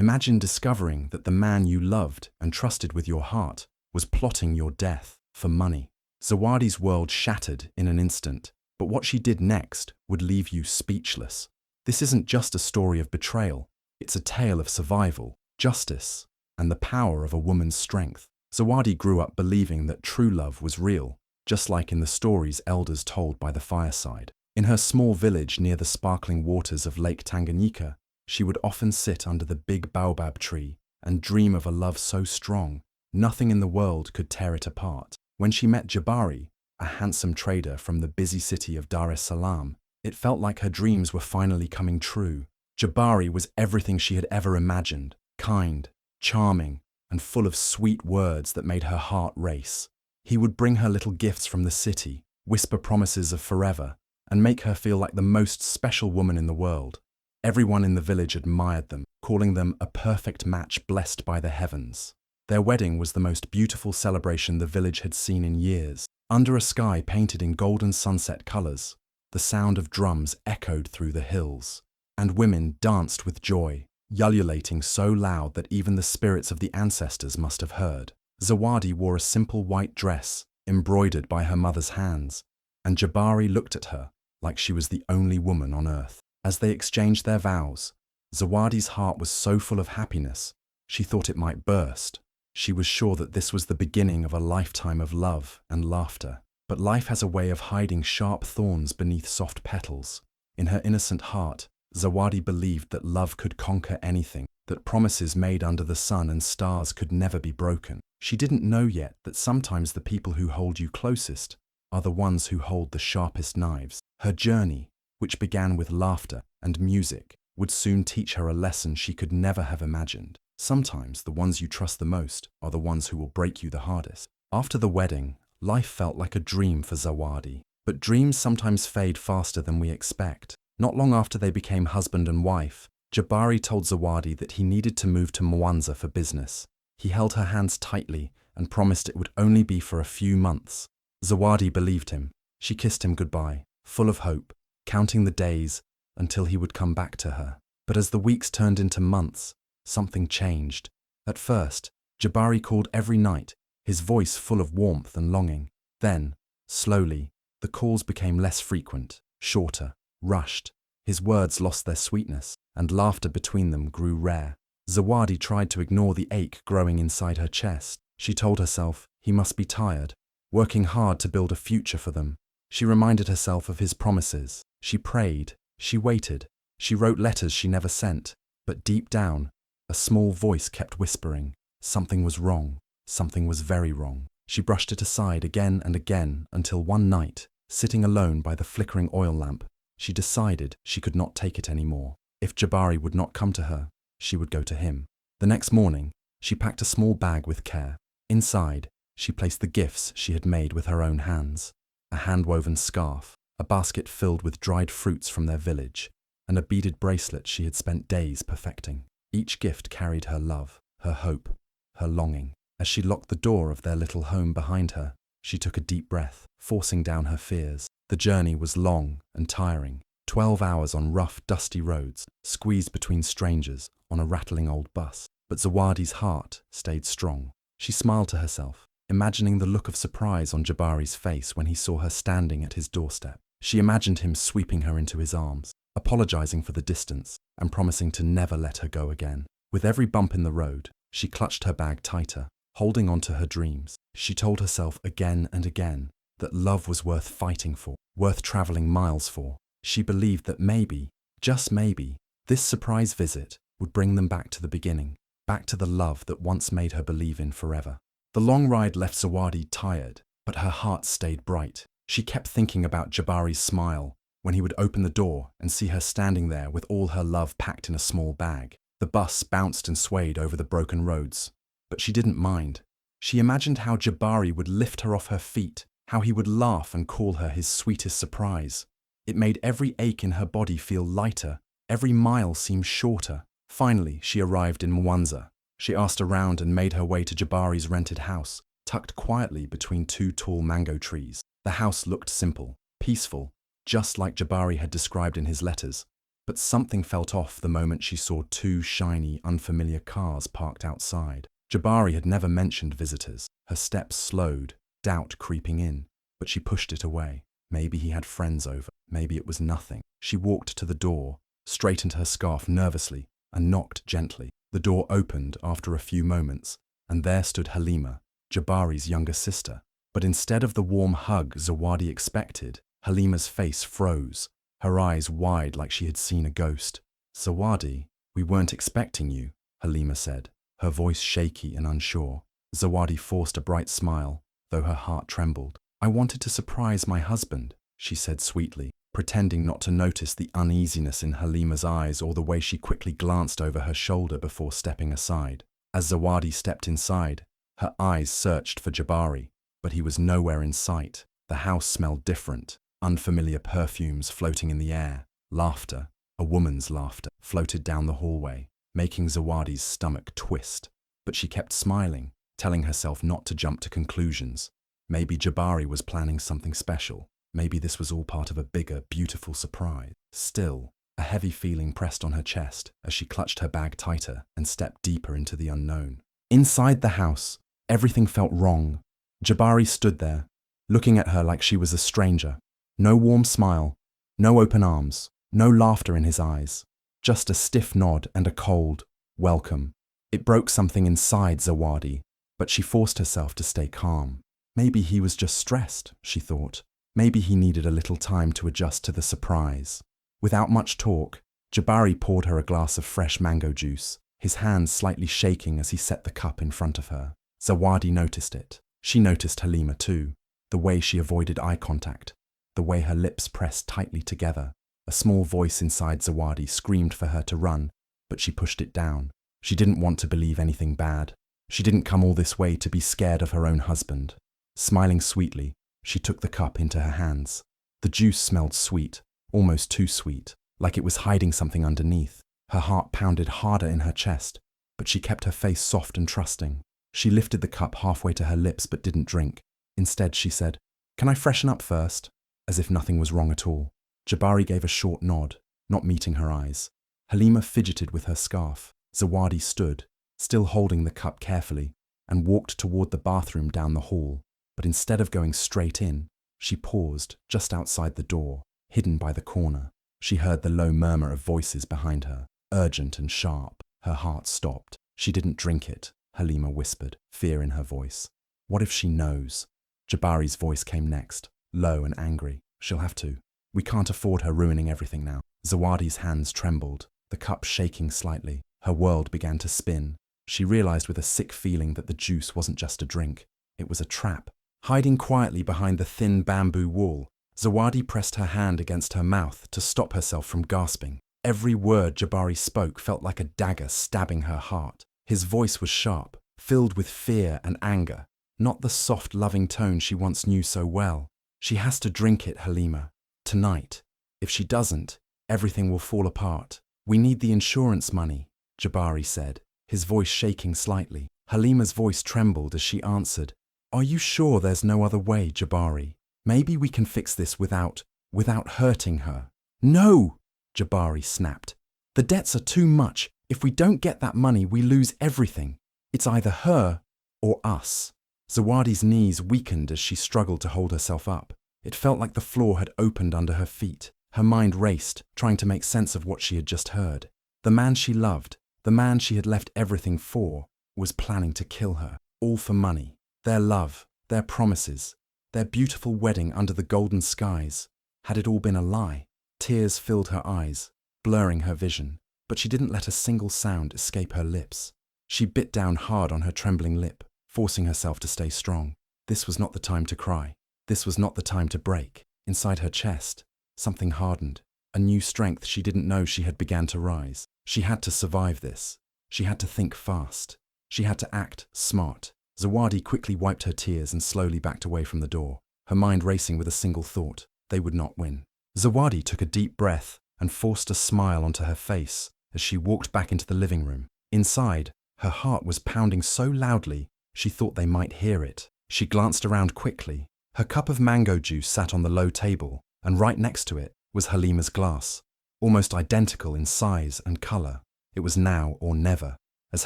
Imagine discovering that the man you loved and trusted with your heart was plotting your death for money. Zawadi's world shattered in an instant, but what she did next would leave you speechless. This isn't just a story of betrayal, it's a tale of survival, justice, and the power of a woman's strength. Zawadi grew up believing that true love was real, just like in the stories elders told by the fireside. In her small village near the sparkling waters of Lake Tanganyika, she would often sit under the big baobab tree and dream of a love so strong, nothing in the world could tear it apart. When she met Jabari, a handsome trader from the busy city of Dar es Salaam, it felt like her dreams were finally coming true. Jabari was everything she had ever imagined, kind, charming, and full of sweet words that made her heart race. He would bring her little gifts from the city, whisper promises of forever, and make her feel like the most special woman in the world. Everyone in the village admired them, calling them a perfect match blessed by the heavens. Their wedding was the most beautiful celebration the village had seen in years. Under a sky painted in golden sunset colors, the sound of drums echoed through the hills, and women danced with joy, ululating so loud that even the spirits of the ancestors must have heard. Zawadi wore a simple white dress, embroidered by her mother's hands, and Jabari looked at her like she was the only woman on earth. As they exchanged their vows, Zawadi's heart was so full of happiness, she thought it might burst. She was sure that this was the beginning of a lifetime of love and laughter. But life has a way of hiding sharp thorns beneath soft petals. In her innocent heart, Zawadi believed that love could conquer anything, that promises made under the sun and stars could never be broken. She didn't know yet that sometimes the people who hold you closest are the ones who hold the sharpest knives. Her journey, which began with laughter and music, would soon teach her a lesson she could never have imagined. Sometimes the ones you trust the most are the ones who will break you the hardest. After the wedding, life felt like a dream for Zawadi. But dreams sometimes fade faster than we expect. Not long after they became husband and wife, Jabari told Zawadi that he needed to move to Mwanza for business. He held her hands tightly and promised it would only be for a few months. Zawadi believed him. She kissed him goodbye, full of hope, counting the days until he would come back to her. But as the weeks turned into months, something changed. At first, Jabari called every night, his voice full of warmth and longing. Then, slowly, the calls became less frequent, shorter, rushed. His words lost their sweetness, and laughter between them grew rare. Zawadi tried to ignore the ache growing inside her chest. She told herself he must be tired, working hard to build a future for them. She reminded herself of his promises. She prayed, she waited, she wrote letters she never sent. But deep down, a small voice kept whispering, something was wrong, something was very wrong. She brushed it aside again and again until one night, sitting alone by the flickering oil lamp, she decided she could not take it anymore. If Jabari would not come to her, she would go to him. The next morning, she packed a small bag with care. Inside, she placed the gifts she had made with her own hands. A hand-woven scarf, a basket filled with dried fruits from their village, and a beaded bracelet she had spent days perfecting. Each gift carried her love, her hope, her longing. As she locked the door of their little home behind her, she took a deep breath, forcing down her fears. The journey was long and tiring. 12 hours on rough, dusty roads, squeezed between strangers on a rattling old bus. But Zawadi's heart stayed strong. She smiled to herself, imagining the look of surprise on Jabari's face when he saw her standing at his doorstep. She imagined him sweeping her into his arms, apologizing for the distance and promising to never let her go again. With every bump in the road, she clutched her bag tighter, holding on to her dreams. She told herself again and again that love was worth fighting for, worth traveling miles for. She believed that maybe, just maybe, this surprise visit would bring them back to the beginning, back to the love that once made her believe in forever. The long ride left Zawadi tired, but her heart stayed bright. She kept thinking about Jabari's smile when he would open the door and see her standing there with all her love packed in a small bag. The bus bounced and swayed over the broken roads, but she didn't mind. She imagined how Jabari would lift her off her feet, how he would laugh and call her his sweetest surprise. It made every ache in her body feel lighter, every mile seem shorter. Finally, she arrived in Mwanza. She asked around and made her way to Jabari's rented house, tucked quietly between two tall mango trees. The house looked simple, peaceful, just like Jabari had described in his letters. But something felt off the moment she saw two shiny, unfamiliar cars parked outside. Jabari had never mentioned visitors. Her steps slowed, doubt creeping in, but she pushed it away. Maybe he had friends over. Maybe it was nothing. She walked to the door, straightened her scarf nervously, and knocked gently. The door opened after a few moments, and there stood Halima, Jabari's younger sister. But instead of the warm hug Zawadi expected, Halima's face froze, her eyes wide like she had seen a ghost. "Zawadi, we weren't expecting you," Halima said, her voice shaky and unsure. Zawadi forced a bright smile, though her heart trembled. "I wanted to surprise my husband," she said sweetly, pretending not to notice the uneasiness in Halima's eyes or the way she quickly glanced over her shoulder before stepping aside. As Zawadi stepped inside, her eyes searched for Jabari, but he was nowhere in sight. The house smelled different, unfamiliar perfumes floating in the air. Laughter, a woman's laughter, floated down the hallway, making Zawadi's stomach twist. But she kept smiling, telling herself not to jump to conclusions. Maybe Jabari was planning something special. Maybe this was all part of a bigger, beautiful surprise. Still, a heavy feeling pressed on her chest as she clutched her bag tighter and stepped deeper into the unknown. Inside the house, everything felt wrong. Jabari stood there, looking at her like she was a stranger. No warm smile, no open arms, no laughter in his eyes. Just a stiff nod and a cold, "Welcome." It broke something inside Zawadi, but she forced herself to stay calm. Maybe he was just stressed, she thought. Maybe he needed a little time to adjust to the surprise. Without much talk, Jabari poured her a glass of fresh mango juice, his hands slightly shaking as he set the cup in front of her. Zawadi noticed it. She noticed Halima too, the way she avoided eye contact, the way her lips pressed tightly together. A small voice inside Zawadi screamed for her to run, but she pushed it down. She didn't want to believe anything bad. She didn't come all this way to be scared of her own husband. Smiling sweetly, she took the cup into her hands. The juice smelled sweet, almost too sweet, like it was hiding something underneath. Her heart pounded harder in her chest, but she kept her face soft and trusting. She lifted the cup halfway to her lips but didn't drink. Instead, she said, "Can I freshen up first?" As if nothing was wrong at all. Jabari gave a short nod, not meeting her eyes. Halima fidgeted with her scarf. Zawadi stood, still holding the cup carefully, and walked toward the bathroom down the hall. But instead of going straight in, she paused just outside the door, hidden by the corner. She heard the low murmur of voices behind her, urgent and sharp. Her heart stopped. "She didn't drink it," Halima whispered, fear in her voice. "What if she knows?" Jabari's voice came next, low and angry. "She'll have to. We can't afford her ruining everything now." Zawadi's hands trembled, the cup shaking slightly. Her world began to spin. She realized with a sick feeling that the juice wasn't just a drink. It was a trap. Hiding quietly behind the thin bamboo wall, Zawadi pressed her hand against her mouth to stop herself from gasping. Every word Jabari spoke felt like a dagger stabbing her heart. His voice was sharp, filled with fear and anger, not the soft, loving tone she once knew so well. "She has to drink it, Halima. Tonight. If she doesn't, everything will fall apart. We need the insurance money," Jabari said, his voice shaking slightly. Halima's voice trembled as she answered, "Are you sure there's no other way, Jabari? Maybe we can fix this without hurting her." "No!" Jabari snapped. "The debts are too much. If we don't get that money, we lose everything. It's either her or us." Zawadi's knees weakened as she struggled to hold herself up. It felt like the floor had opened under her feet. Her mind raced, trying to make sense of what she had just heard. The man she loved, the man she had left everything for, was planning to kill her. All for money. Their love, their promises, their beautiful wedding under the golden skies. Had it all been a lie? Tears filled her eyes, blurring her vision, but she didn't let a single sound escape her lips. She bit down hard on her trembling lip, forcing herself to stay strong. This was not the time to cry. This was not the time to break. Inside her chest, something hardened. A new strength she didn't know she had began to rise. She had to survive this. She had to think fast. She had to act smart. Zawadi quickly wiped her tears and slowly backed away from the door, her mind racing with a single thought: they would not win. Zawadi took a deep breath and forced a smile onto her face as she walked back into the living room. Inside, her heart was pounding so loudly she thought they might hear it. She glanced around quickly. Her cup of mango juice sat on the low table, and right next to it was Halima's glass. almost identical in size and color. It was now or never. As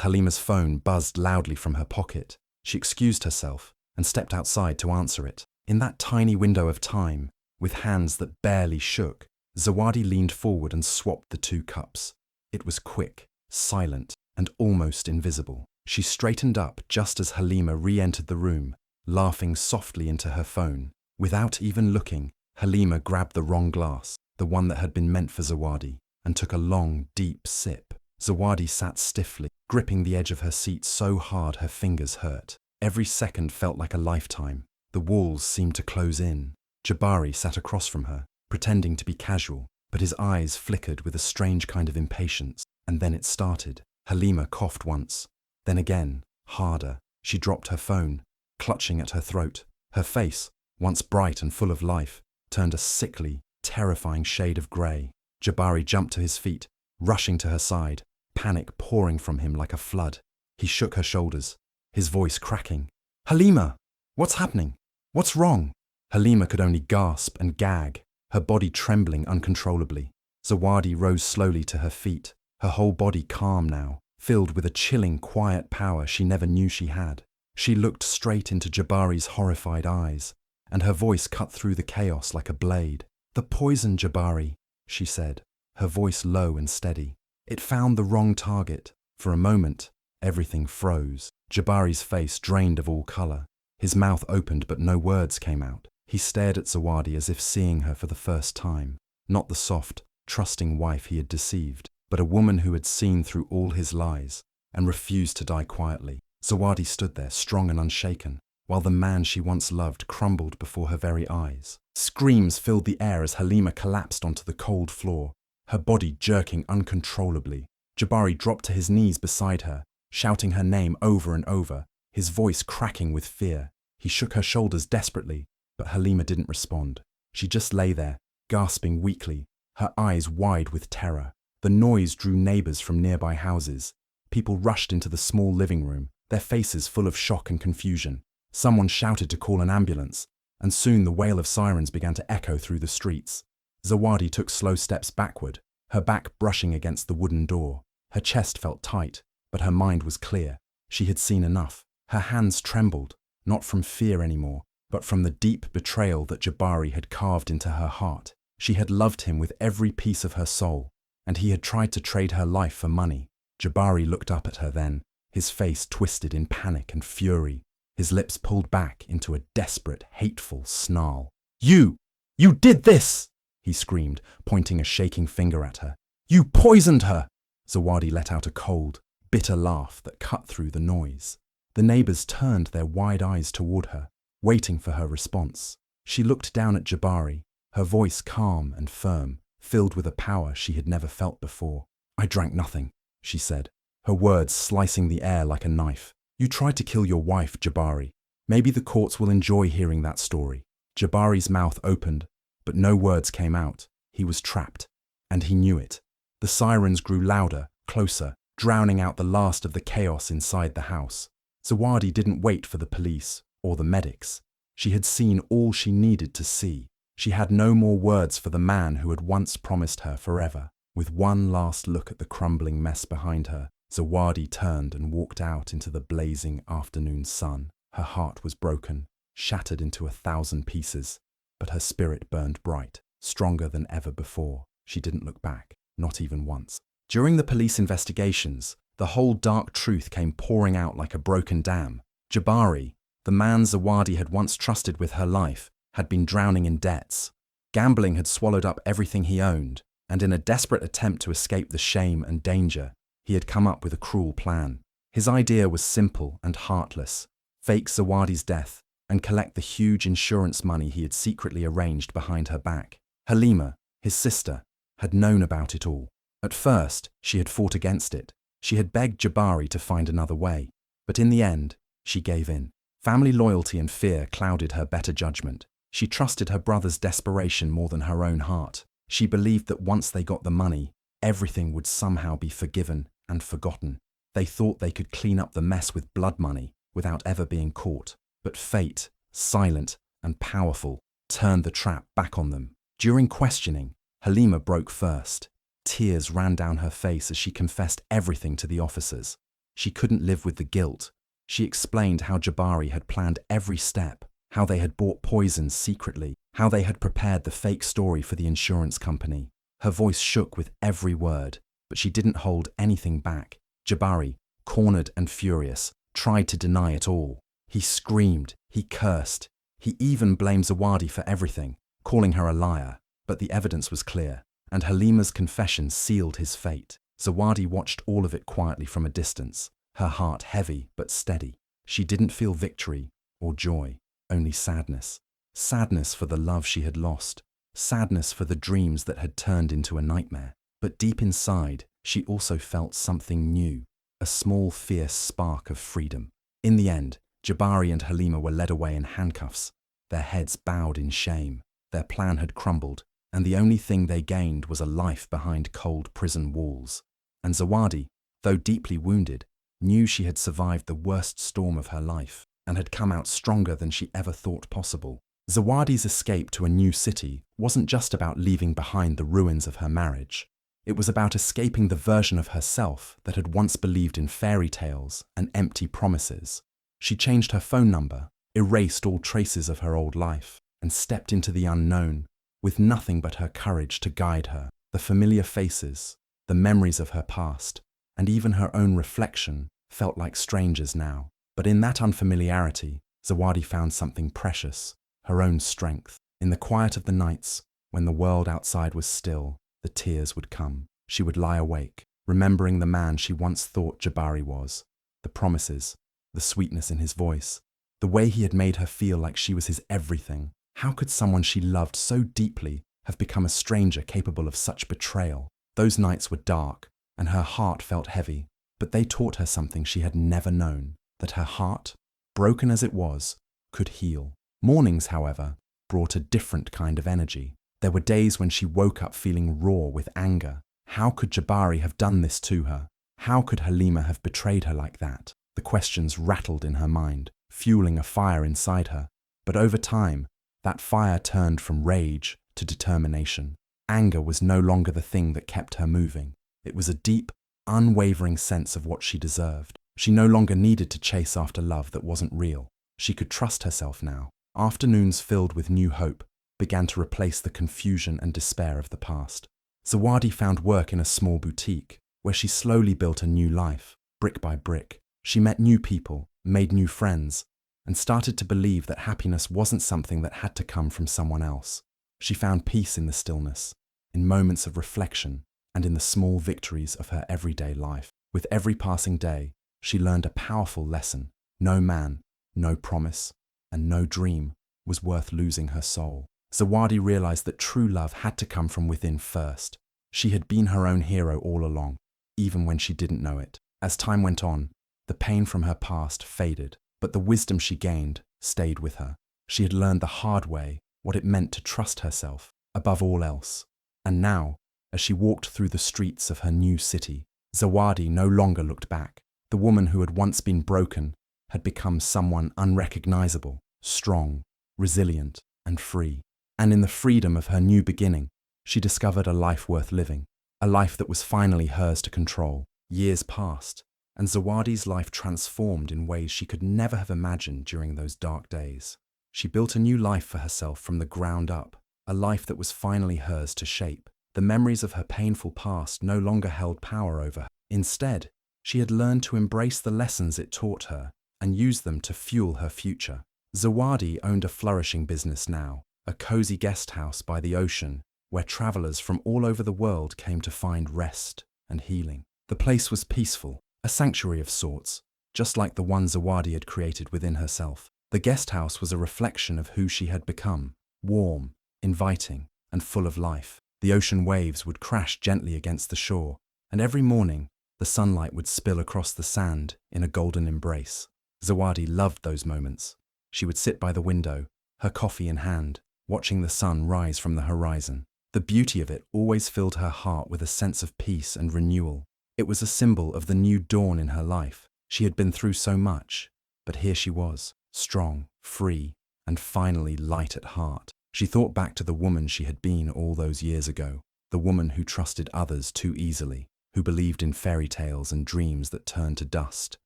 Halima's phone buzzed loudly from her pocket, she excused herself and stepped outside to answer it. In that tiny window of time, with hands that barely shook, Zawadi leaned forward and swapped the two cups. It was quick, silent, and almost invisible. She straightened up just as Halima re-entered the room, laughing softly into her phone. Without even looking, Halima grabbed the wrong glass, the one that had been meant for Zawadi, and took a long, deep sip. Zawadi sat stiffly, gripping the edge of her seat so hard her fingers hurt. Every second felt like a lifetime. The walls seemed to close in. Jabari sat across from her, pretending to be casual, but his eyes flickered with a strange kind of impatience. And then it started. Halima coughed once, then again, harder. She dropped her phone, clutching at her throat. Her face, once bright and full of life, turned a sickly, terrifying shade of grey. Jabari jumped to his feet, rushing to her side, panic pouring from him like a flood. He shook her shoulders, his voice cracking. "Halima! What's happening? What's wrong?" Halima could only gasp and gag, her body trembling uncontrollably. Zawadi rose slowly to her feet, her whole body calm now, filled with a chilling, quiet power she never knew she had. She looked straight into Jabari's horrified eyes, and her voice cut through the chaos like a blade. "The poison, Jabari," she said, her voice low and steady. It found the wrong target. For a moment, everything froze. Jabari's face drained of all color. His mouth opened but no words came out. He stared at Zawadi as if seeing her for the first time. Not the soft, trusting wife he had deceived, but a woman who had seen through all his lies and refused to die quietly. Zawadi stood there, strong and unshaken, while the man she once loved crumbled before her very eyes. Screams filled the air as Halima collapsed onto the cold floor, her body jerking uncontrollably. Jabari dropped to his knees beside her, shouting her name over and over, his voice cracking with fear. He shook her shoulders desperately, but Halima didn't respond. She just lay there, gasping weakly, her eyes wide with terror. The noise drew neighbors from nearby houses. People rushed into the small living room, their faces full of shock and confusion. Someone shouted to call an ambulance, and soon the wail of sirens began to echo through the streets. Zawadi took slow steps backward, her back brushing against the wooden door. Her chest felt tight, but her mind was clear. She had seen enough. Her hands trembled, not from fear anymore, but from the deep betrayal that Jabari had carved into her heart. She had loved him with every piece of her soul, and he had tried to trade her life for money. Jabari looked up at her then, his face twisted in panic and fury, his lips pulled back into a desperate, hateful snarl. You did this!" he screamed, pointing a shaking finger at her. "You poisoned her!" Zawadi let out a cold, bitter laugh that cut through the noise. The neighbors turned their wide eyes toward her, waiting for her response. She looked down at Jabari, her voice calm and firm, filled with a power she had never felt before. "I drank nothing," she said, her words slicing the air like a knife. "You tried to kill your wife, Jabari. Maybe the courts will enjoy hearing that story." Jabari's mouth opened, but no words came out. He was trapped, and he knew it. The sirens grew louder, closer, drowning out the last of the chaos inside the house. Zawadi didn't wait for the police or the medics. She had seen all she needed to see. She had no more words for the man who had once promised her forever. With one last look at the crumbling mess behind her, Zawadi turned and walked out into the blazing afternoon sun. Her heart was broken, shattered into 1,000 pieces, but her spirit burned bright, stronger than ever before. She didn't look back, not even once. During the police investigations, the whole dark truth came pouring out like a broken dam. Jabari, the man Zawadi had once trusted with her life, had been drowning in debts. Gambling had swallowed up everything he owned, and in a desperate attempt to escape the shame and danger, he had come up with a cruel plan. His idea was simple and heartless: fake Zawadi's death and collect the huge insurance money he had secretly arranged behind her back. Halima, his sister, had known about it all. At first, she had fought against it. She had begged Jabari to find another way, but in the end, she gave in. Family loyalty and fear clouded her better judgment. She trusted her brother's desperation more than her own heart. She believed that once they got the money, everything would somehow be forgiven and forgotten. They thought they could clean up the mess with blood money without ever being caught. But fate, silent and powerful, turned the trap back on them. During questioning, Halima broke first. Tears ran down her face as she confessed everything to the officers. She couldn't live with the guilt. She explained how Jabari had planned every step, how they had bought poisons secretly, how they had prepared the fake story for the insurance company. Her voice shook with every word, but she didn't hold anything back. Jabari, cornered and furious, tried to deny it all. He screamed, he cursed, he even blamed Zawadi for everything, calling her a liar. But the evidence was clear, and Halima's confession sealed his fate. Zawadi watched all of it quietly from a distance, her heart heavy but steady. She didn't feel victory or joy, only sadness. Sadness for the love she had lost, sadness for the dreams that had turned into a nightmare. But deep inside, she also felt something new, a small, fierce spark of freedom. In the end, Jabari and Halima were led away in handcuffs, their heads bowed in shame. Their plan had crumbled, and the only thing they gained was a life behind cold prison walls. And Zawadi, though deeply wounded, knew she had survived the worst storm of her life and had come out stronger than she ever thought possible. Zawadi's escape to a new city wasn't just about leaving behind the ruins of her marriage. It was about escaping the version of herself that had once believed in fairy tales and empty promises. She changed her phone number, erased all traces of her old life, and stepped into the unknown, with nothing but her courage to guide her. The familiar faces, the memories of her past, and even her own reflection felt like strangers now. But in that unfamiliarity, Zawadi found something precious, her own strength. In the quiet of the nights, when the world outside was still, the tears would come. She would lie awake, remembering the man she once thought Jabari was, the promises, the sweetness in his voice, the way he had made her feel like she was his everything. How could someone she loved so deeply have become a stranger capable of such betrayal? Those nights were dark, and her heart felt heavy, but they taught her something she had never known, that her heart, broken as it was, could heal. Mornings, however, brought a different kind of energy. There were days when she woke up feeling raw with anger. How could Jabari have done this to her? How could Halima have betrayed her like that? The questions rattled in her mind, fueling a fire inside her. But over time, that fire turned from rage to determination. Anger was no longer the thing that kept her moving. It was a deep, unwavering sense of what she deserved. She no longer needed to chase after love that wasn't real. She could trust herself now. Afternoons filled with new hope began to replace the confusion and despair of the past. Zawadi found work in a small boutique, where she slowly built a new life, brick by brick. She met new people, made new friends, and started to believe that happiness wasn't something that had to come from someone else. She found peace in the stillness, in moments of reflection, and in the small victories of her everyday life. With every passing day, she learned a powerful lesson. No man, no promise, and no dream was worth losing her soul. Zawadi realized that true love had to come from within first. She had been her own hero all along, even when she didn't know it. As time went on, the pain from her past faded, but the wisdom she gained stayed with her. She had learned the hard way what it meant to trust herself above all else. And now, as she walked through the streets of her new city, Zawadi no longer looked back. The woman who had once been broken had become someone unrecognizable, strong, resilient, and free. And in the freedom of her new beginning, she discovered a life worth living, a life that was finally hers to control. Years passed, and Zawadi's life transformed in ways she could never have imagined during those dark days. She built a new life for herself from the ground up, a life that was finally hers to shape. The memories of her painful past no longer held power over her. Instead, she had learned to embrace the lessons it taught her and use them to fuel her future. Zawadi owned a flourishing business now, a cozy guest house by the ocean where travelers from all over the world came to find rest and healing. The place was peaceful, a sanctuary of sorts, just like the one Zawadi had created within herself. The guest house was a reflection of who she had become, warm, inviting, and full of life. The ocean waves would crash gently against the shore, and every morning the sunlight would spill across the sand in a golden embrace. Zawadi loved those moments. She would sit by the window, her coffee in hand, watching the sun rise from the horizon. The beauty of it always filled her heart with a sense of peace and renewal. It was a symbol of the new dawn in her life. She had been through so much, but here she was, strong, free, and finally light at heart. She thought back to the woman she had been all those years ago, the woman who trusted others too easily, who believed in fairy tales and dreams that turned to dust.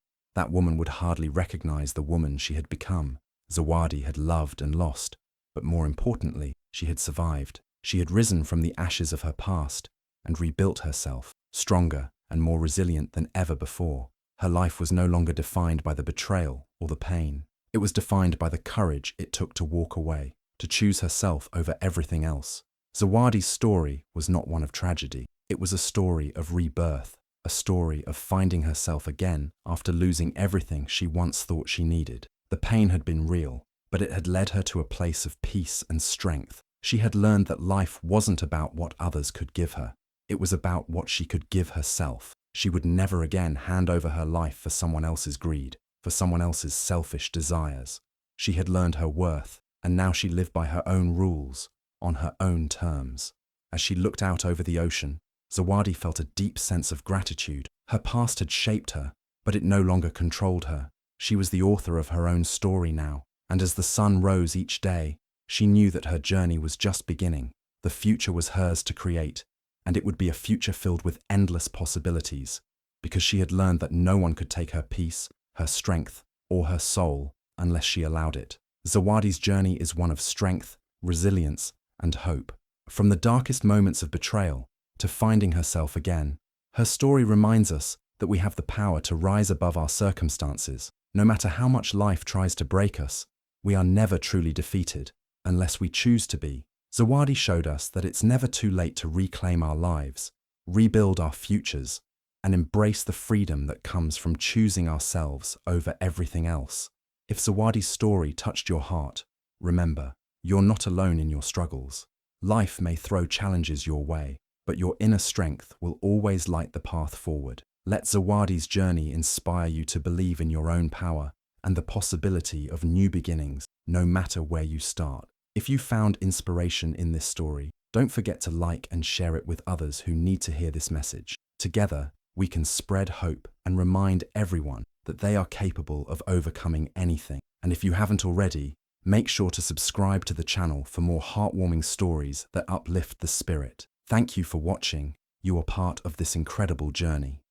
That woman would hardly recognize the woman she had become. Zawadi had loved and lost, but more importantly, she had survived. She had risen from the ashes of her past and rebuilt herself, stronger and more resilient than ever before. Her life was no longer defined by the betrayal or the pain. It was defined by the courage it took to walk away, to choose herself over everything else. Zawadi's story was not one of tragedy. It was a story of rebirth, a story of finding herself again after losing everything she once thought she needed. The pain had been real, but it had led her to a place of peace and strength. She had learned that life wasn't about what others could give her. It was about what she could give herself. She would never again hand over her life for someone else's greed, for someone else's selfish desires. She had learned her worth, and now she lived by her own rules, on her own terms. As she looked out over the ocean, Zawadi felt a deep sense of gratitude. Her past had shaped her, but it no longer controlled her. She was the author of her own story now, and as the sun rose each day, she knew that her journey was just beginning. The future was hers to create, and it would be a future filled with endless possibilities, because she had learned that no one could take her peace, her strength, or her soul unless she allowed it. Zawadi's journey is one of strength, resilience, and hope. From the darkest moments of betrayal to finding herself again, her story reminds us that we have the power to rise above our circumstances. No matter how much life tries to break us, we are never truly defeated, unless we choose to be. Zawadi showed us that it's never too late to reclaim our lives, rebuild our futures, and embrace the freedom that comes from choosing ourselves over everything else. If Zawadi's story touched your heart, remember, you're not alone in your struggles. Life may throw challenges your way, but your inner strength will always light the path forward. Let Zawadi's journey inspire you to believe in your own power and the possibility of new beginnings, no matter where you start. If you found inspiration in this story, don't forget to like and share it with others who need to hear this message. Together, we can spread hope and remind everyone that they are capable of overcoming anything. And if you haven't already, make sure to subscribe to the channel for more heartwarming stories that uplift the spirit. Thank you for watching. You are part of this incredible journey.